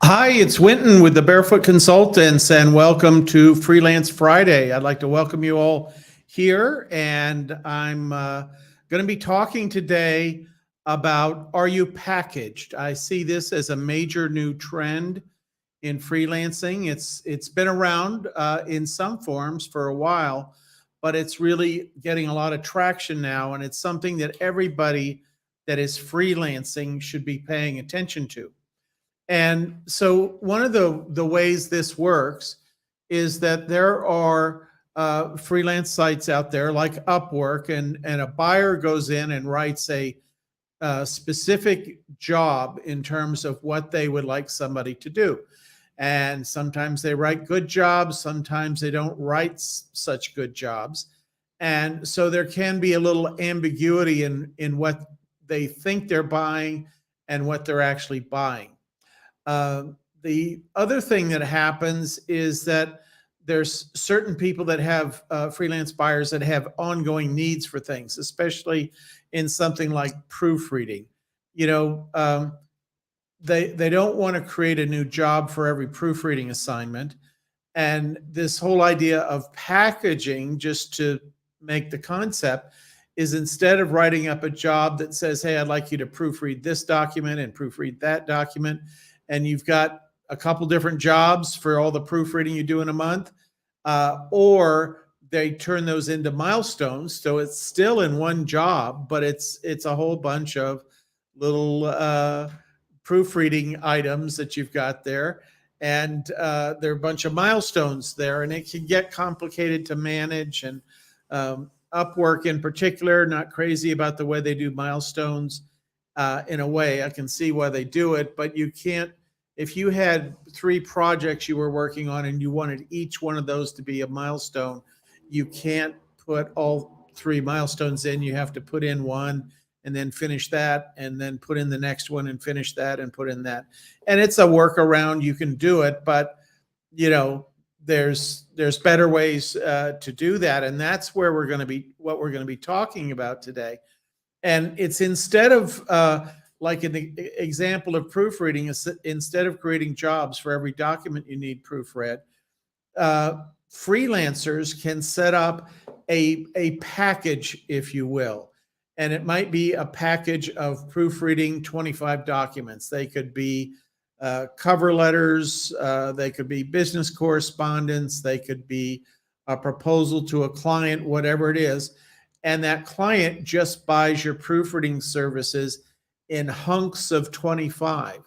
Hi, it's Winton with the Barefoot Consultants, and welcome to Freelance Friday. I'd like to welcome you all here, and I'm going to be talking today about, are you packaged? I see this as a major new trend in freelancing. It's been around in some forms for a while, but it's really getting a lot of traction now, and it's something that everybody that is freelancing should be paying attention to. And so one of the ways this works is that there are freelance sites out there like Upwork, and a buyer goes in and writes a specific job in terms of what they would like somebody to do. And sometimes they write good jobs, sometimes they don't write such good jobs. And so there can be a little ambiguity in what they think they're buying and what they're actually buying. The other thing that happens is that there's certain people that have freelance buyers that have ongoing needs for things, especially in something like proofreading. You know, they don't want to create a new job for every proofreading assignment. And this whole idea of packaging, just to make the concept, is instead of writing up a job that says, hey, I'd like you to proofread this document and proofread that document, and you've got a couple different jobs for all the proofreading you do in a month, or they turn those into milestones. So it's still in one job, but it's a whole bunch of little proofreading items that you've got there. And there are a bunch of milestones there, and it can get complicated to manage. And Upwork in particular, not crazy about the way they do milestones. In a way, I can see why they do it, but you can't, if you had 3 projects you were working on and you wanted each one of those to be a milestone, you can't put all 3 milestones in. You have to put in one and then finish that, and then put in the next one and finish that and put in that. And it's a workaround. You can do it, but you know, there's better ways to do that. And that's where what we're going to be talking about today. And it's instead of like an example of proofreading, instead of creating jobs for every document you need proofread, freelancers can set up a package, if you will. And it might be a package of proofreading 25 documents. They could be cover letters, they could be business correspondence, they could be a proposal to a client, whatever it is. And that client just buys your proofreading services in hunks of 25.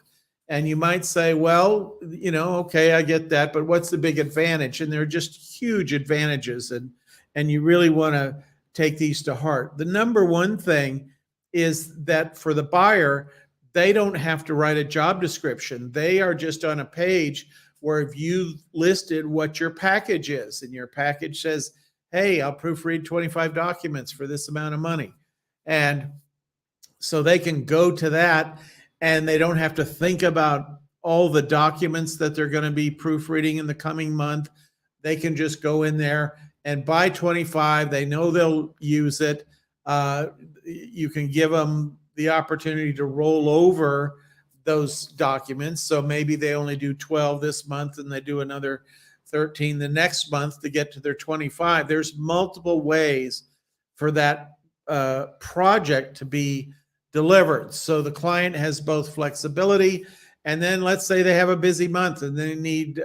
And you might say, well, you know, okay, I get that, but what's the big advantage? And there are just huge advantages, and you really want to take these to heart. The number one thing is that for the buyer, they don't have to write a job description. They are just on a page where you've listed what your package is, and your package says, hey, I'll proofread 25 documents for this amount of money. And so they can go to that, and they don't have to think about all the documents that they're going to be proofreading in the coming month. They can just go in there and buy 25. They know they'll use it. You can give them the opportunity to roll over those documents. So maybe they only do 12 this month and they do another 13 the next month to get to their 25. There's multiple ways for that project to be delivered. So the client has both flexibility, and then let's say they have a busy month and they need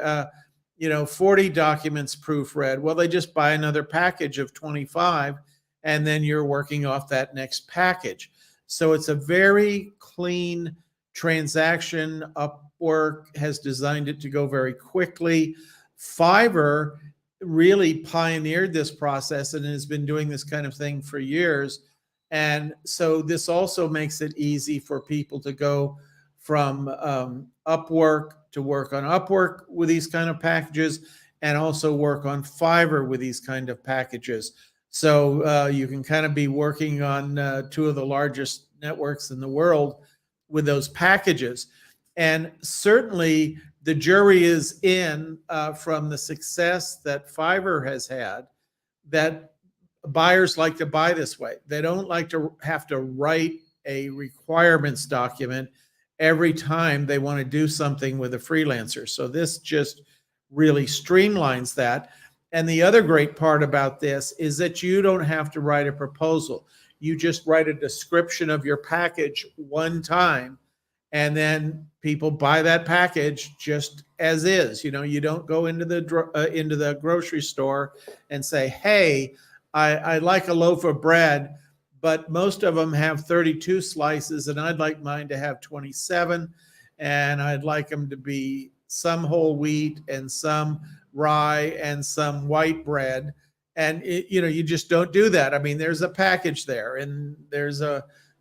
40 documents proofread. Well, they just buy another package of 25, and then you're working off that next package. So it's a very clean transaction. Upwork has designed it to go very quickly. Fiverr really pioneered this process and has been doing this kind of thing for years. And so this also makes it easy for people to go from Upwork to work on Upwork with these kind of packages, and also work on Fiverr with these kind of packages. So you can kind of be working on 2 of the largest networks in the world with those packages. And certainly the jury is in from the success that Fiverr has had, that buyers like to buy this way. They don't like to have to write a requirements document every time they want to do something with a freelancer. So this just really streamlines that. And the other great part about this is that you don't have to write a proposal. You just write a description of your package one time, and then people buy that package just as is. You don't go into the grocery store and say, "Hey, I like a loaf of bread, but most of them have 32 slices, and I'd like mine to have 27, and I'd like them to be some whole wheat and some rye and some white bread." And you just don't do that. I mean, there's a package there, and there's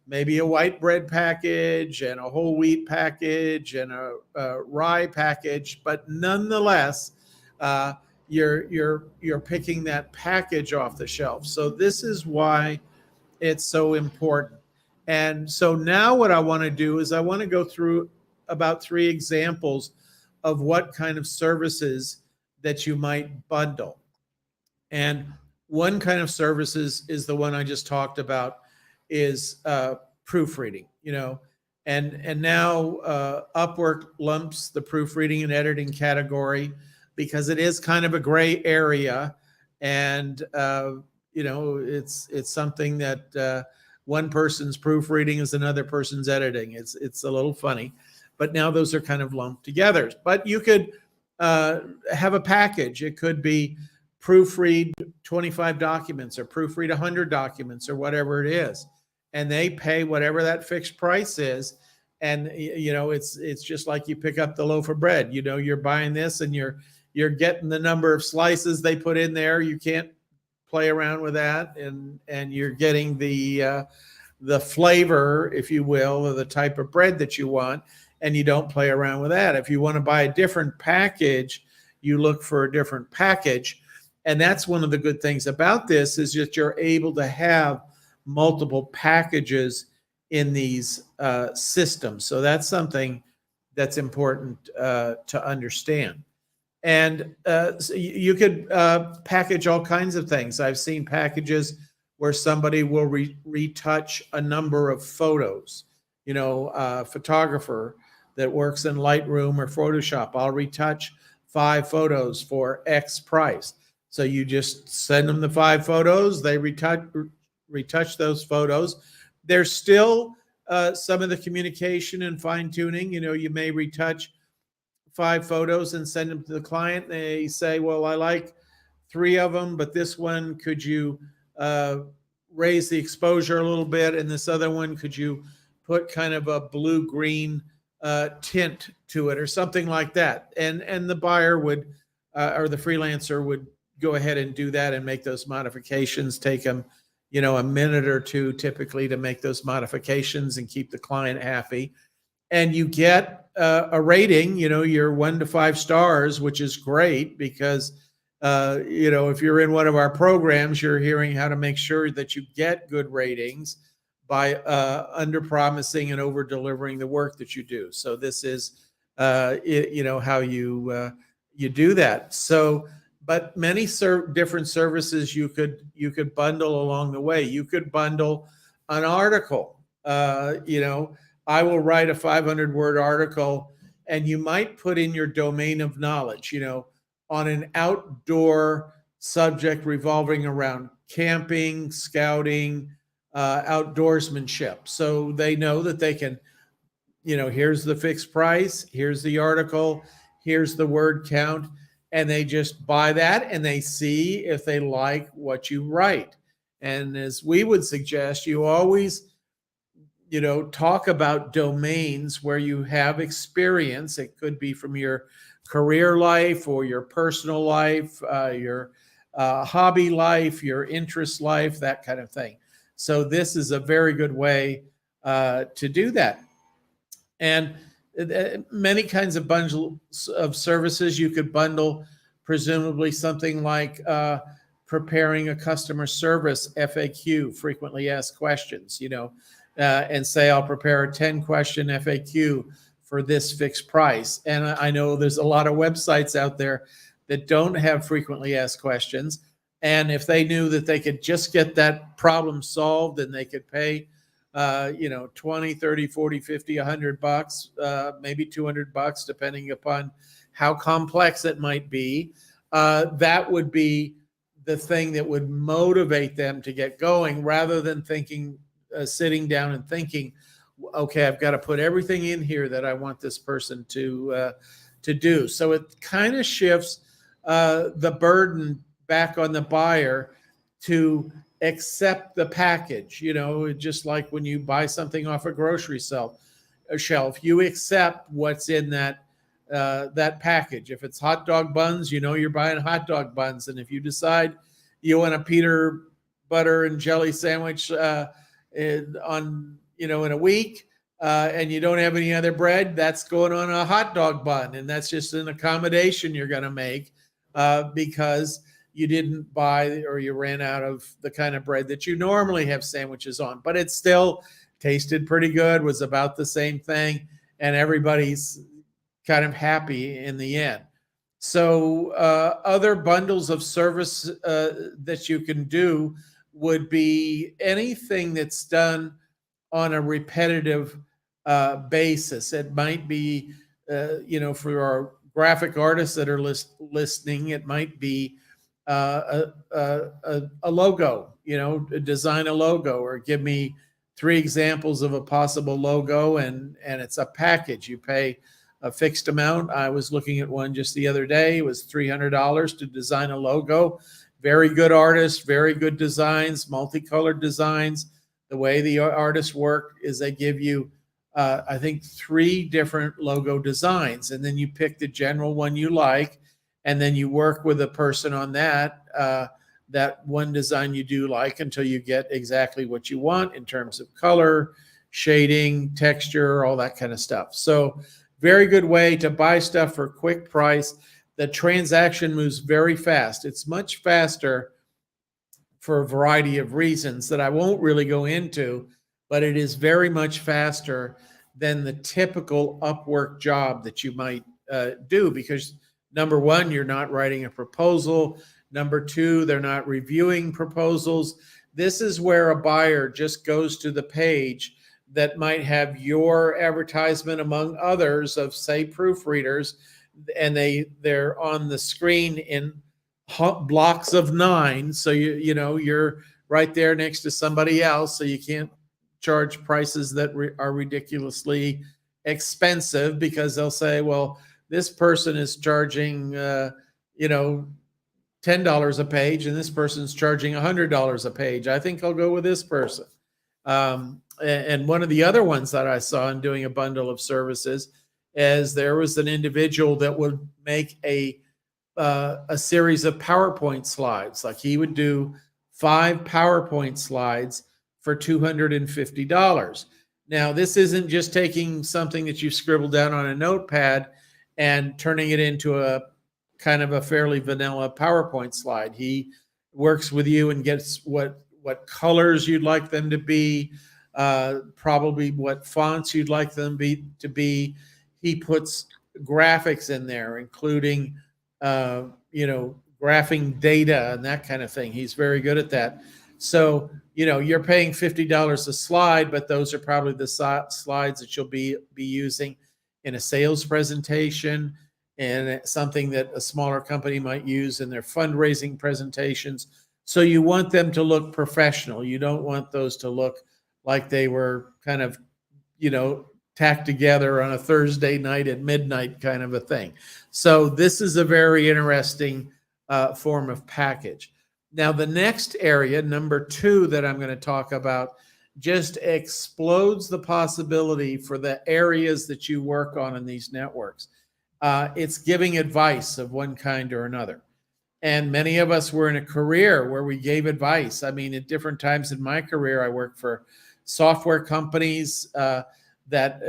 maybe a white bread package and a whole wheat package and a rye package, but nonetheless, you're picking that package off the shelf. So this is why it's so important. And so now what I want to do is I want to go through about 3 examples of what kind of services that you might bundle. And one kind of services is the one I just talked about, is proofreading, and now Upwork lumps the proofreading and editing category because it is kind of a gray area. And it's something that one person's proofreading is another person's editing. It's a little funny, but now those are kind of lumped together. But you could have a package. It could be proofread 25 documents or proofread 100 documents or whatever it is, and they pay whatever that fixed price is. And it's just like you pick up the loaf of bread. You're buying this, and you're getting the number of slices they put in there. You can't play around with that, and you're getting the flavor, if you will, of the type of bread that you want, and you don't play around with that. If you want to buy a different package, you look for a different package. And that's one of the good things about this, is that you're able to have multiple packages in these systems. So that's something that's important to understand. And so you could package all kinds of things. I've seen packages where somebody will retouch a number of photos. A photographer that works in Lightroom or Photoshop, I'll retouch 5 photos for X price. So you just send them the 5 photos, they retouch those photos. There's still some of the communication and fine tuning. You may retouch 5 photos and send them to the client. They say, well, I like 3 of them, but this one, could you raise the exposure a little bit? And this other one, could you put kind of a blue-green tint to it or something like that? And the buyer would, or the freelancer would, go ahead and do that and make those modifications. Take them, a minute or 2 typically to make those modifications and keep the client happy. And you get a rating, you're 1 to 5 stars, which is great because, if you're in one of our programs, you're hearing how to make sure that you get good ratings by under promising and over delivering the work that you do. So this is, how you do that. So, but many different services you could bundle along the way. You could bundle an article. I will write a 500-word article, and you might put in your domain of knowledge, on an outdoor subject revolving around camping, scouting, outdoorsmanship. So they know that they can, here's the fixed price, here's the article, here's the word count. And they just buy that, and they see if they like what you write. And as we would suggest, you always, talk about domains where you have experience. It could be from your career life or your personal life, your hobby life, your interest life, that kind of thing. So this is a very good way to do that. And many kinds of bundles of services you could bundle, presumably something like preparing a customer service FAQ, frequently asked questions, and say, I'll prepare a 10-question FAQ for this fixed price. And I know there's a lot of websites out there that don't have frequently asked questions. And if they knew that they could just get that problem solved and they could pay 20, 30, 40, 50, $100, maybe $200, depending upon how complex it might be. That would be the thing that would motivate them to get going, rather than sitting down and thinking, okay, I've got to put everything in here that I want this person to do. So it kind of shifts the burden back on the buyer to accept the package. Just like when you buy something off a grocery shelf, you accept what's in that package. If it's hot dog buns, you're buying hot dog buns, and if you decide you want a peanut butter and jelly sandwich in a week, and you don't have any other bread, that's going on a hot dog bun, and that's just an accommodation you're going to make because you didn't buy, or you ran out of the kind of bread that you normally have sandwiches on. But it still tasted pretty good, was about the same thing, and everybody's kind of happy in the end. So other bundles of service that you can do would be anything that's done on a repetitive basis. It might be, for our graphic artists that are listening, it might be a logo, design a logo, or give me 3 examples of a possible logo, and it's a package. You pay a fixed amount. I was looking at one just the other day. It was $300 to design a logo. Very good artists, very good designs, multicolored designs. The way the artists work is they give you, I think, 3 different logo designs, and then you pick the general one you like, and then you work with a person on that one design you do like, until you get exactly what you want in terms of color, shading, texture, all that kind of stuff. So very good way to buy stuff for a quick price. The transaction moves very fast. It's much faster for a variety of reasons that I won't really go into, but it is very much faster than the typical Upwork job that you might do, because number one, you're not writing a proposal. Number two, they're not reviewing proposals. This is where a buyer just goes to the page that might have your advertisement among others of, say, proofreaders, and they're on the screen in blocks of 9. So you're right there next to somebody else, so you can't charge prices that are ridiculously expensive, because they'll say, well, this person is charging $10 a page, and this person's charging $100 a page. I think I'll go with this person. And one of the other ones that I saw in doing a bundle of services is there was an individual that would make a series of PowerPoint slides. Like, he would do 5 PowerPoint slides for $250. Now, this isn't just taking something that you've scribbled down on a notepad and turning it into a kind of a fairly vanilla PowerPoint slide. He works with you and gets what colors you'd like them to be, probably what fonts you'd like them to be. He puts graphics in there, including graphing data and that kind of thing. He's very good at that. So, you're paying $50 a slide, but those are probably the slides that you'll be using in a sales presentation, and something that a smaller company might use in their fundraising presentations. So you want them to look professional. You don't want those to look like they were kind of, tacked together on a Thursday night at midnight kind of a thing. So this is a very interesting form of package. Now, the next area, number 2, that I'm going to talk about, just explodes the possibility for the areas that you work on in these networks. It's giving advice of one kind or another. And many of us were in a career where we gave advice. I mean, at different times in my career, I worked for software companies that,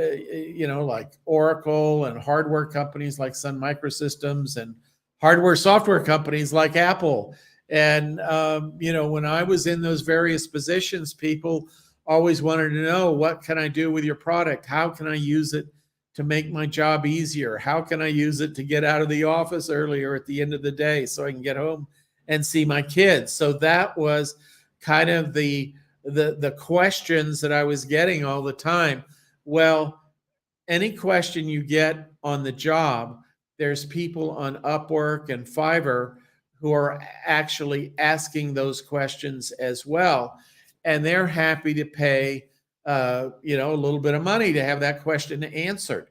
like Oracle, and hardware companies like Sun Microsystems, and hardware software companies like Apple. And, when I was in those various positions, people always wanted to know, what can I do with your product? How can I use it to make my job easier? How can I use it to get out of the office earlier at the end of the day so I can get home and see my kids? So that was kind of the the questions that I was getting all the time. Well, any question you get on the job, there's people on Upwork and Fiverr who are actually asking those questions as well, and they're happy to pay, a little bit of money to have that question answered.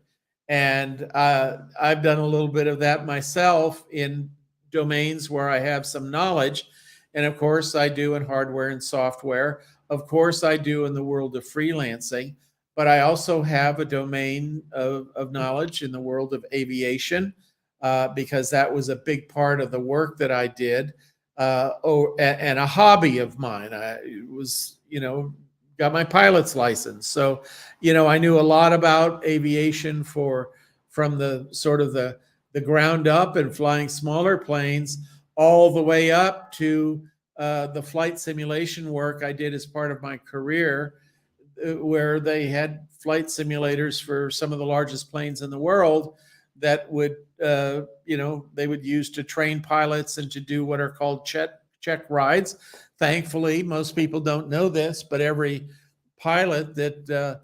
And I've done a little bit of that myself in domains where I have some knowledge, and of course I do in hardware and software. Of course I do in the world of freelancing, but I also have a domain of knowledge in the world of aviation, because that was a big part of the work that I did, and a hobby of mine. I was, got my pilot's license. So, I knew a lot about aviation from the sort of the ground up and flying smaller planes all the way up to the flight simulation work I did as part of my career, where they had flight simulators for some of the largest planes in the world that would, they would use to train pilots and to do what are called check rides. Thankfully, most people don't know this, but every pilot that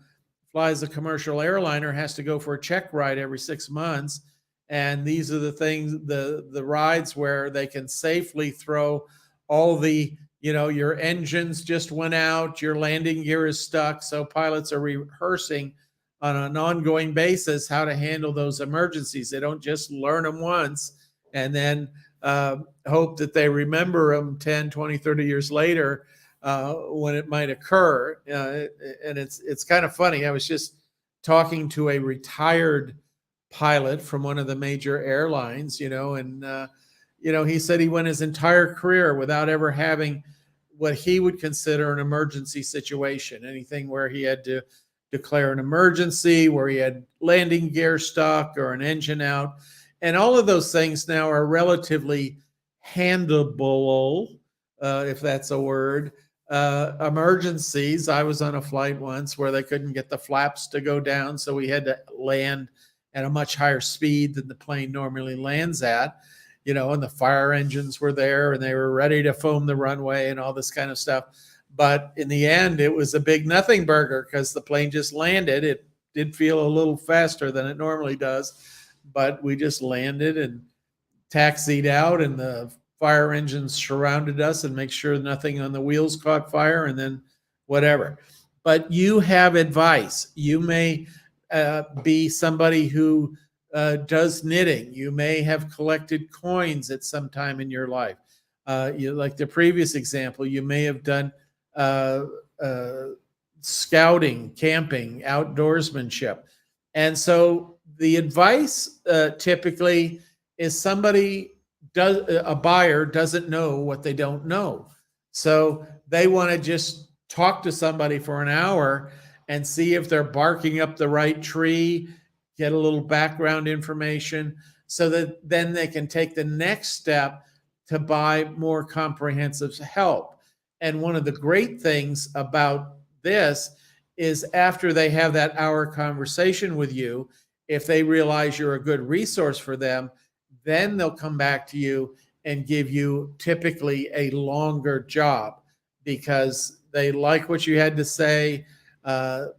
flies a commercial airliner has to go for a check ride every 6 months. And these are the things, the rides where they can safely throw all the, your engines just went out, your landing gear is stuck. So pilots are rehearsing on an ongoing basis how to handle those emergencies. They don't just learn them once and then hope that they remember them 10, 20, 30 years later when it might occur. And it's kind of funny. I was just talking to a retired pilot from one of the major airlines, and he said he went his entire career without ever having what he would consider an emergency situation, anything where he had to declare an emergency, where he had landing gear stuck or an engine out. And all of those things now are relatively handleable, if that's a word. Emergencies. I was on a flight once where they couldn't get the flaps to go down, so we had to land at a much higher speed than the plane normally lands at, and the fire engines were there and they were ready to foam the runway and all this kind of stuff. But in the end, it was a big nothing burger because the plane just landed. It did feel a little faster than it normally does, but we just landed and taxied out, and the fire engines surrounded us and make sure nothing on the wheels caught fire, and then whatever. But you have advice. You may be somebody who does knitting. You may have collected coins at some time in your life. Like the previous example, you may have done scouting, camping, outdoorsmanship. And so the advice typically is a buyer doesn't know what they don't know. So they want to just talk to somebody for an hour and see if they're barking up the right tree, get a little background information so that then they can take the next step to buy more comprehensive help. And one of the great things about this is after they have that hour conversation with you, if they realize you're a good resource for them, then they'll come back to you and give you typically a longer job because they like what you had to say.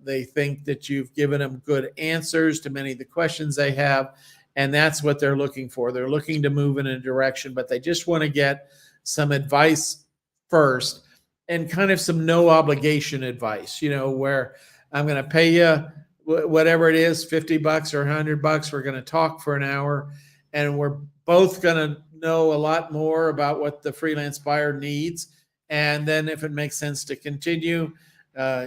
They think that you've given them good answers to many of the questions they have. And that's what they're looking for. They're looking to move in a direction, but they just want to get some advice first and kind of some no obligation advice, where I'm going to pay you whatever it is, $50 or $100. We're going to talk for an hour and we're both going to know a lot more about what the freelance buyer needs. And then if it makes sense to continue,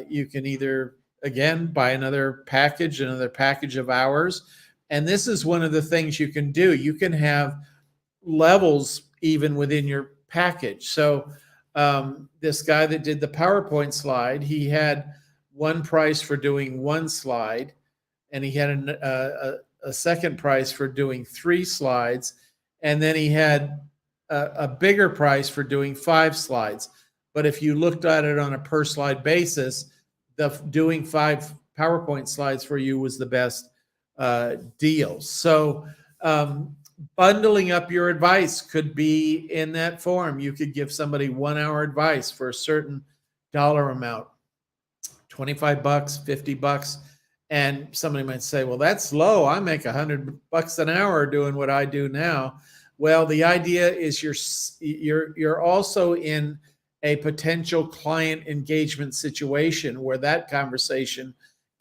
you can either, again, buy another package of hours. And this is one of the things you can do. You can have levels even within your package. So this guy that did the PowerPoint slide, he had one price for doing one slide, and he had a second price for doing 3 slides, and then he had a bigger price for doing 5 slides. But if you looked at it on a per slide basis, doing 5 PowerPoint slides for you was the best deal. So bundling up your advice could be in that form. You could give somebody 1 hour advice for a certain dollar amount, 25 bucks, 50 bucks. And somebody might say, well, that's low. I make $100 an hour doing what I do now. Well, the idea is you're also in a potential client engagement situation where that conversation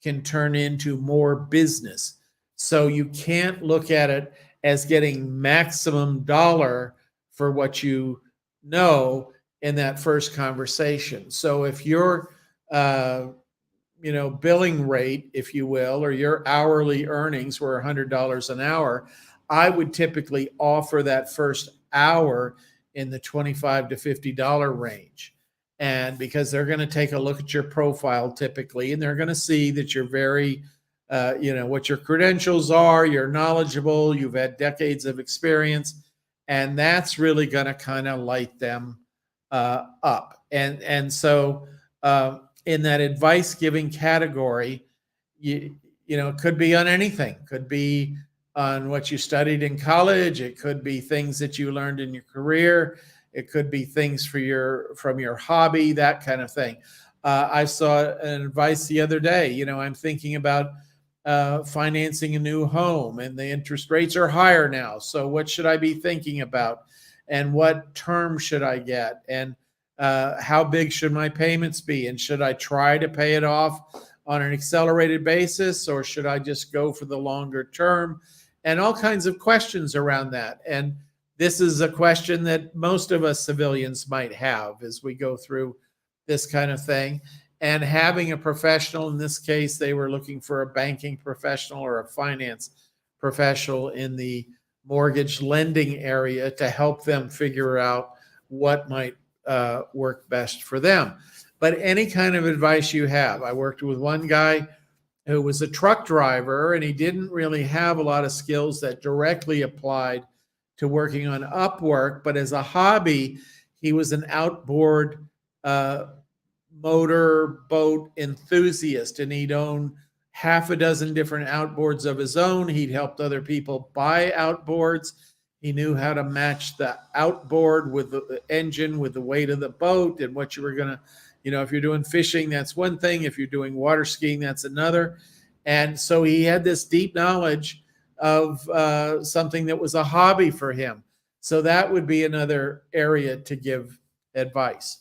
can turn into more business. So you can't look at it as getting maximum dollar for what you know in that first conversation. So if your billing rate, if you will, or your hourly earnings were $100 an hour, I would typically offer that first hour in the $25 to $50 range. And because they're going to take a look at your profile typically, and they're going to see that you're very, what your credentials are, you're knowledgeable, you've had decades of experience, and that's really going to kind of light them up. And so in that advice giving category, it could be on anything. Could be on what you studied in college. It could be things that you learned in your career. It could be things from your hobby, that kind of thing. I saw an advice the other day. I'm thinking about financing a new home, and the interest rates are higher now. So what should I be thinking about? And what term should I get? And how big should my payments be? And should I try to pay it off on an accelerated basis, or should I just go for the longer term? And all kinds of questions around that. And this is a question that most of us civilians might have as we go through this kind of thing. And having a professional, in this case, they were looking for a banking professional or a finance professional in the mortgage lending area to help them figure out what might work best for them. But any kind of advice you have. I worked with one guy who was a truck driver, and he didn't really have a lot of skills that directly applied to working on Upwork, but as a hobby, he was an outboard motor boat enthusiast, and he'd own half a dozen different outboards of his own. He'd helped other people buy outboards. He knew how to match the outboard with the engine, with the weight of the boat, and what you were going to, if you're doing fishing, that's one thing. If you're doing water skiing, that's another. And so he had this deep knowledge of something that was a hobby for him. So that would be another area to give advice.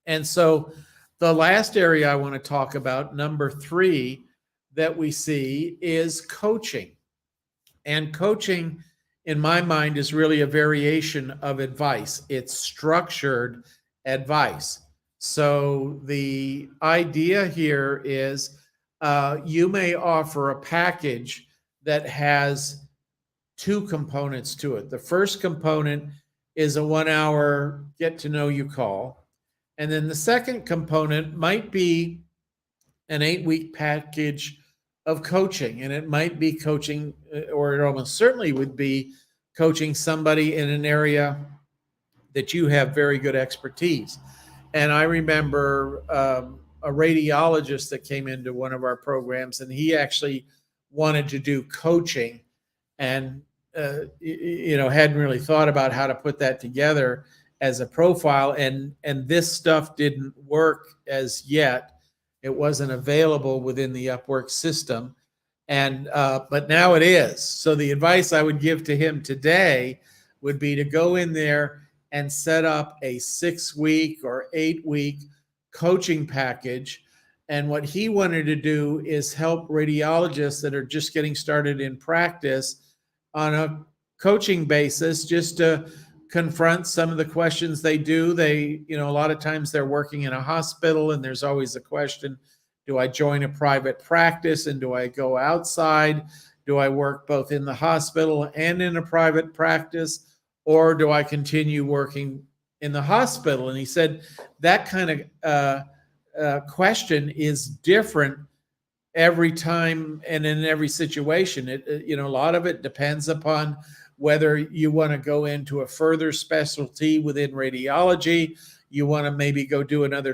And so the last area I want to talk about, number 3, that we see is coaching. And coaching, in my mind, is really a variation of advice. It's structured advice. So the idea here is you may offer a package that has 2 components to it. The first component is a 1-hour get-to-know-you call. And then the second component might be an 8-week package of coaching. And it might be coaching, or it almost certainly would be coaching somebody in an area that you have very good expertise. And I remember a radiologist that came into one of our programs, and he actually wanted to do coaching, and hadn't really thought about how to put that together as a profile. And this stuff didn't work as yet. It wasn't available within the Upwork system. And but now it is. So the advice I would give to him today would be to go in there and set up a 6-week or 8-week coaching package. And what he wanted to do is help radiologists that are just getting started in practice on a coaching basis, just to confront some of the questions they do. They, a lot of times they're working in a hospital, and there's always a question, do I join a private practice, and do I go outside? Do I work both in the hospital and in a private practice, or do I continue working in the hospital? And he said that kind of question is different every time and in every situation. A lot of it depends upon whether you want to go into a further specialty within radiology. You want to maybe go do another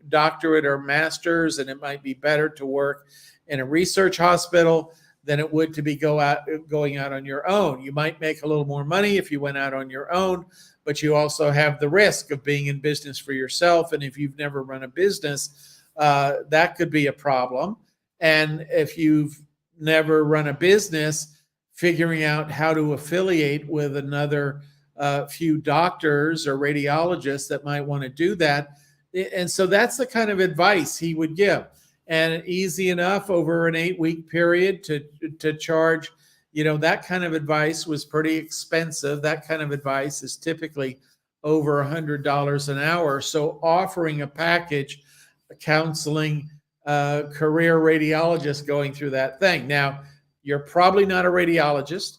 doctorate or master's, and it might be better to work in a research hospital. than it would to be going out on your own. You might make a little more money if you went out on your own, but you also have the risk of being in business for yourself. And if you've never run a business, that could be a problem. And if you've never run a business, figuring out how to affiliate with another few doctors or radiologists that might want to do that. And so that's the kind of advice he would give. And easy enough over an 8-week period to charge, that kind of advice was pretty expensive. That kind of advice is typically over $100 an hour. So offering a package, counseling, career radiologist going through that thing. Now, you're probably not a radiologist.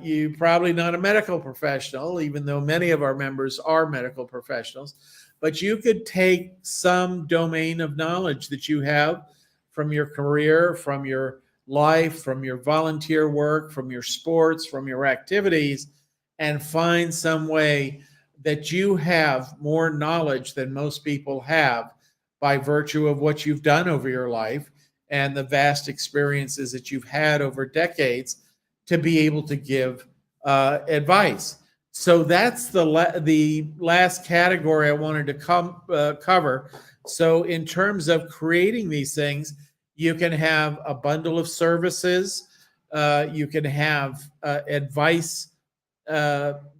You're probably not a medical professional, even though many of our members are medical professionals. But you could take some domain of knowledge that you have from your career, from your life, from your volunteer work, from your sports, from your activities, and find some way that you have more knowledge than most people have by virtue of what you've done over your life and the vast experiences that you've had over decades to be able to give advice. So that's the last category I wanted to cover. So in terms of creating these things, you can have a bundle of services. You can have advice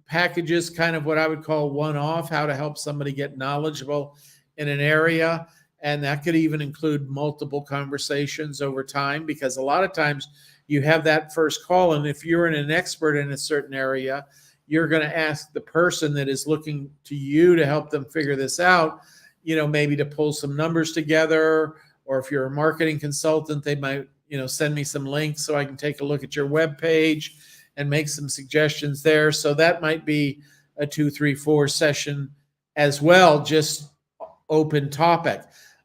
packages, kind of what I would call one-off, how to help somebody get knowledgeable in an area. And that could even include multiple conversations over time, because a lot of times you have that first call. And if you're an expert in a certain area, you're going to ask the person that is looking to you to help them figure this out, maybe to pull some numbers together. Or if you're a marketing consultant, they might, send me some links so I can take a look at your web page and make some suggestions there. So that might be a 2, 3, 4 session as well, just open topic.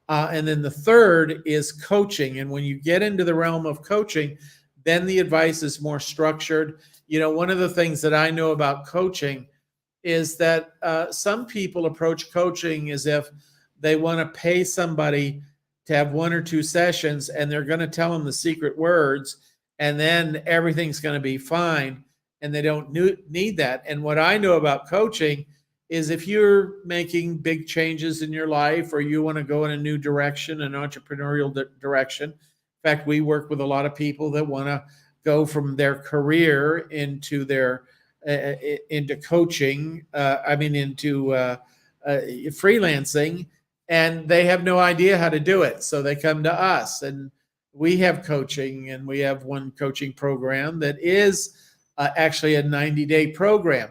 And then the third is coaching. And when you get into the realm of coaching, then the advice is more structured. One of the things that I know about coaching is that some people approach coaching as if they want to pay somebody to have 1 or 2 sessions, and they're going to tell them the secret words, and then everything's going to be fine. And they don't need that. And what I know about coaching is if you're making big changes in your life, or you want to go in a new direction, an entrepreneurial direction. In fact, we work with a lot of people that want to go from their career into into coaching, into freelancing, and they have no idea how to do it. So they come to us, and we have coaching, and we have one coaching program that is actually a 90-day program.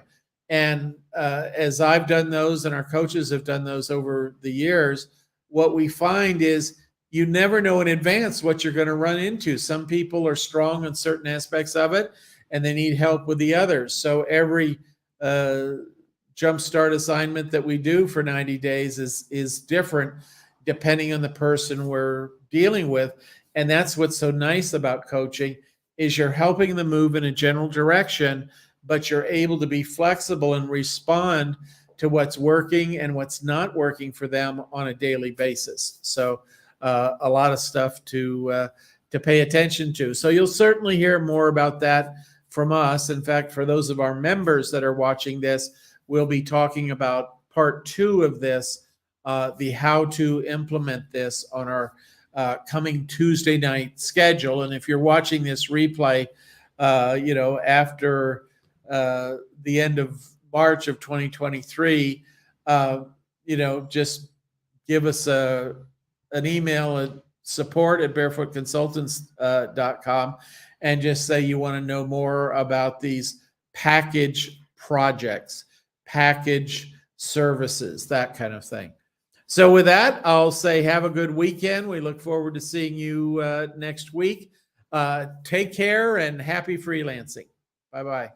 And as I've done those, and our coaches have done those over the years, what we find is you never know in advance what you're going to run into. Some people are strong in certain aspects of it, and they need help with the others. So every jumpstart assignment that we do for 90 days is different depending on the person we're dealing with. And that's what's so nice about coaching, is you're helping them move in a general direction, but you're able to be flexible and respond to what's working and what's not working for them on a daily basis. So a lot of stuff to pay attention to. So you'll certainly hear more about that from us. In fact, for those of our members that are watching this, we'll be talking about part 2 of this, the how to implement this on our coming Tuesday night schedule. And if you're watching this replay, after the end of March of 2023, just give us an email at support@barefootconsultants.com and just say you want to know more about these package projects, package services, that kind of thing. So with that, I'll say have a good weekend. We look forward to seeing you next week. Take care and happy freelancing. Bye-bye.